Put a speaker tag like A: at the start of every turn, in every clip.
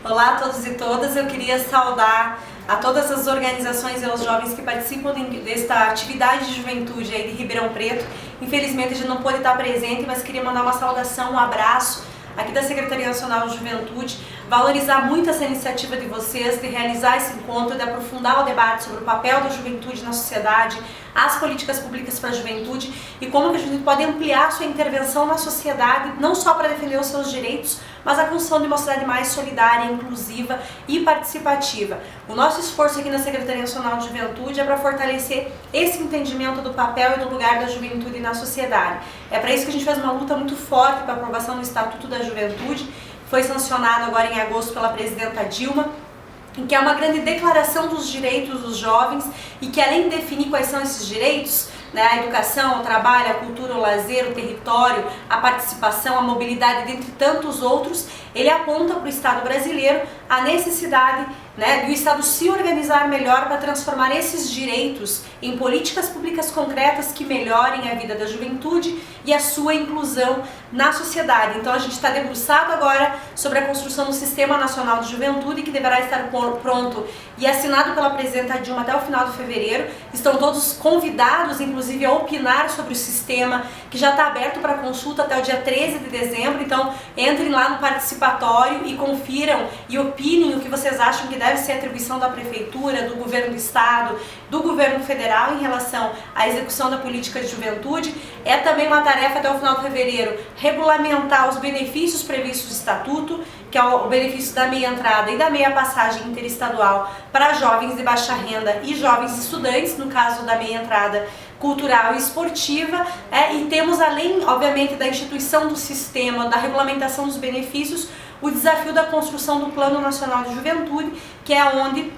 A: Olá a todos e todas, eu queria saudar a todas as organizações e aos jovens que participam desta atividade de juventude aí de Ribeirão Preto. Infelizmente a gente não pôde estar presente, mas queria mandar uma saudação, um abraço aqui da Secretaria Nacional de Juventude, valorizar muito essa iniciativa de vocês, de realizar esse encontro, de aprofundar o debate sobre o papel da juventude na sociedade, as políticas públicas para a juventude e como que a gente pode ampliar sua intervenção na sociedade, não só para defender os seus direitos, mas a construção de uma sociedade mais solidária, inclusiva e participativa. O nosso esforço aqui na Secretaria Nacional de Juventude é para fortalecer esse entendimento do papel e do lugar da juventude na sociedade. É para isso que a gente fez uma luta muito forte para a aprovação do Estatuto da Juventude, que foi sancionado agora em agosto pela presidenta Dilma, que é uma grande declaração dos direitos dos jovens e que, além de definir quais são esses direitos, né, a educação, o trabalho, a cultura, o lazer, o território, a participação, a mobilidade, dentre tantos outros, ele aponta para o Estado brasileiro a necessidade, né, do Estado se organizar melhor para transformar esses direitos em políticas públicas concretas que melhorem a vida da juventude e a sua inclusão na sociedade. Então a gente está debruçado agora sobre a construção do Sistema Nacional de Juventude, que deverá estar pronto e assinado pela presidenta Dilma até o final de fevereiro. Estão todos convidados, inclusive, a opinar sobre o sistema, que já está aberto para consulta até o dia 13 de dezembro. Então entrem lá no participatório e confiram e opinem o que vocês acham que deve ser a atribuição da Prefeitura, do Governo do Estado, do Governo Federal em relação à execução da política de juventude. É também uma tarefa até o final de fevereiro regulamentar os benefícios previstos no Estatuto, que é o benefício da meia entrada e da meia passagem interestadual para jovens de baixa renda e jovens estudantes, no caso da meia entrada cultural e esportiva, e temos, além, obviamente, da instituição do sistema, da regulamentação dos benefícios, o desafio da construção do Plano Nacional de Juventude, que é onde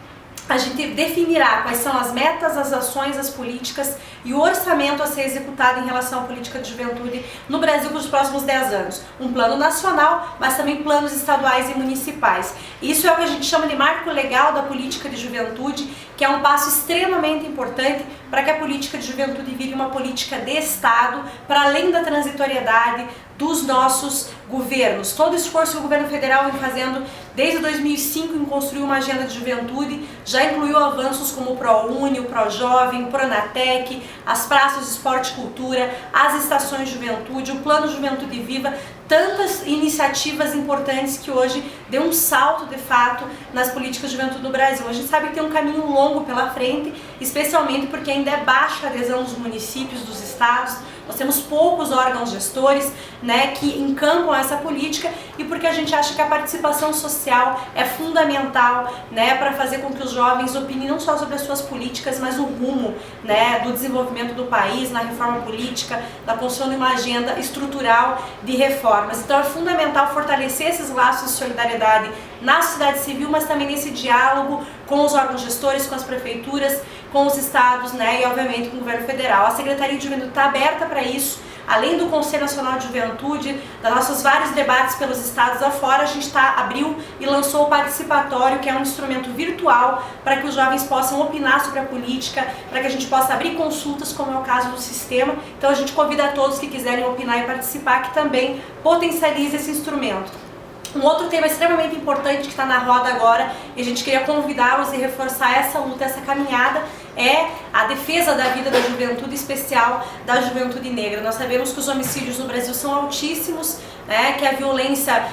A: a gente definirá quais são as metas, as ações, as políticas e o orçamento a ser executado em relação à política de juventude no Brasil para os próximos 10 anos. Um plano nacional, mas também planos estaduais e municipais. Isso é o que a gente chama de marco legal da política de juventude, que é um passo extremamente importante para que a política de juventude vire uma política de Estado, para além da transitoriedade dos nossos governos. Todo o esforço que o governo federal vem fazendo desde 2005 em construir uma agenda de juventude já incluiu avanços como o ProUni, o ProJovem, o Pronatec, as praças de esporte e cultura, as estações de juventude, o Plano Juventude Viva, tantas iniciativas importantes que hoje deu um salto de fato nas políticas de juventude no Brasil. A gente sabe que tem um caminho longo pela frente, especialmente porque ainda é baixa a adesão dos municípios, dos estados. Nós temos poucos órgãos gestores, né, que encampam essa política, e porque a gente acha que a participação social é fundamental, né, para fazer com que os jovens opinem não só sobre as suas políticas, mas o rumo, né, do desenvolvimento do país, na reforma política, na construção de uma agenda estrutural de reformas. Então é fundamental fortalecer esses laços de solidariedade na sociedade civil, mas também nesse diálogo com os órgãos gestores, com as prefeituras, com os estados, né, e obviamente com o governo federal. A Secretaria de Juventude está aberta para isso. Além do Conselho Nacional de Juventude, dos nossos vários debates pelos estados afora, a gente abriu e lançou o Participatório, que é um instrumento virtual para que os jovens possam opinar sobre a política, para que a gente possa abrir consultas, como é o caso do sistema. Então a gente convida a todos que quiserem opinar e participar, que também potencialize esse instrumento. Um outro tema extremamente importante que está na roda agora, e a gente queria convidá-los e reforçar essa luta, essa caminhada, é a defesa da vida da juventude, especial da juventude negra. Nós sabemos que os homicídios no Brasil são altíssimos, né, que a violência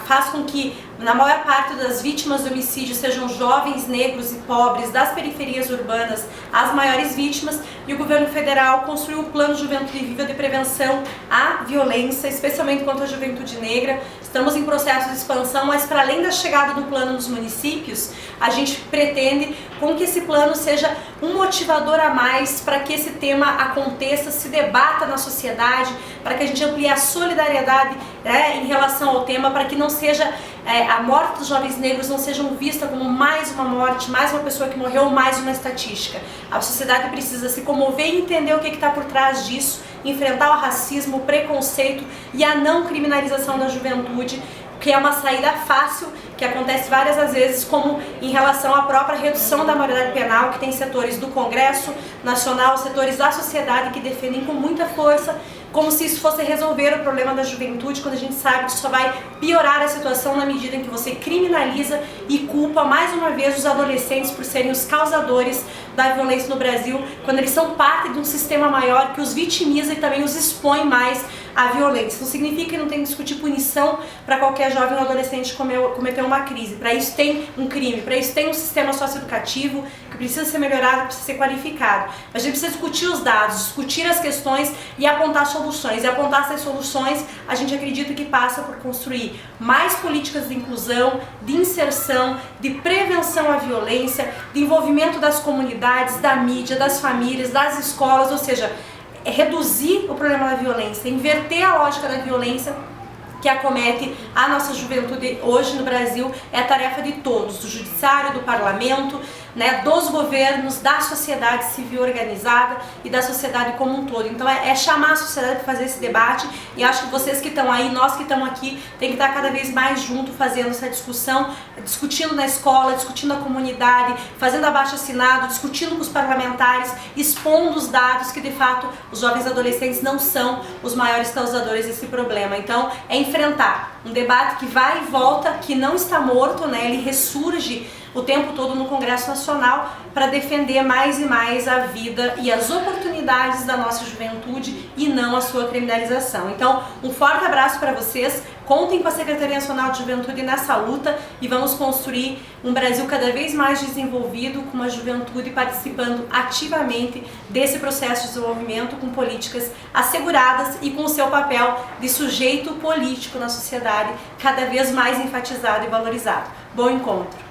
A: faz com que na maior parte das vítimas de homicídio sejam jovens negros e pobres das periferias urbanas as maiores vítimas, e o governo federal construiu o Plano Juventude Viva de prevenção à violência, especialmente contra a juventude negra. Estamos em processo de expansão, mas para além da chegada do plano nos municípios, a gente pretende com que esse plano seja um motivador a mais para que esse tema aconteça, se debata na sociedade, para que a gente amplie a solidariedade, né, em relação ao tema, para que não seja a morte dos jovens negros não seja vista como mais uma morte, mais uma pessoa que morreu, mais uma estatística. A sociedade precisa se comover e entender o que está por trás disso, enfrentar o racismo, o preconceito e a não criminalização da juventude, que é uma saída fácil, que acontece várias vezes, como em relação à própria redução da maioridade penal, que tem setores do Congresso Nacional, setores da sociedade que defendem com muita força como se isso fosse resolver o problema da juventude, quando a gente sabe que só vai piorar a situação na medida em que você criminaliza e culpa mais uma vez os adolescentes por serem os causadores da violência no Brasil, quando eles são parte de um sistema maior que os vitimiza e também os expõe mais à violência. Não significa que não tem que discutir punição para qualquer jovem ou adolescente cometer uma crise. Para isso tem um crime, para isso tem um sistema socioeducativo que precisa ser melhorado, precisa ser qualificado. Mas a gente precisa discutir os dados, discutir as questões e apontar soluções. E apontar essas soluções, a gente acredita que passa por construir mais políticas de inclusão, de inserção, de prevenção à violência, de envolvimento das comunidades, da mídia, das famílias, das escolas, ou seja, reduzir o problema da violência, inverter a lógica da violência que acomete a nossa juventude hoje no Brasil. É a tarefa de todos, do judiciário, do parlamento, né, dos governos, da sociedade civil organizada e da sociedade como um todo. Então é chamar a sociedade para fazer esse debate, e acho que vocês que estão aí, nós que estamos aqui, tem que estar cada vez mais junto fazendo essa discussão, discutindo na escola, discutindo na comunidade, fazendo abaixo-assinado, discutindo com os parlamentares, expondo os dados que de fato os jovens adolescentes não são os maiores causadores desse problema. Então é enfrentar um debate que vai e volta, que não está morto, né? Ele ressurge o tempo todo no Congresso Nacional para defender mais e mais a vida e as oportunidades da nossa juventude e não a sua criminalização. Então, um forte abraço para vocês, contem com a Secretaria Nacional de Juventude nessa luta e vamos construir um Brasil cada vez mais desenvolvido, com uma juventude participando ativamente desse processo de desenvolvimento, com políticas asseguradas e com o seu papel de sujeito político na sociedade cada vez mais enfatizado e valorizado. Bom encontro!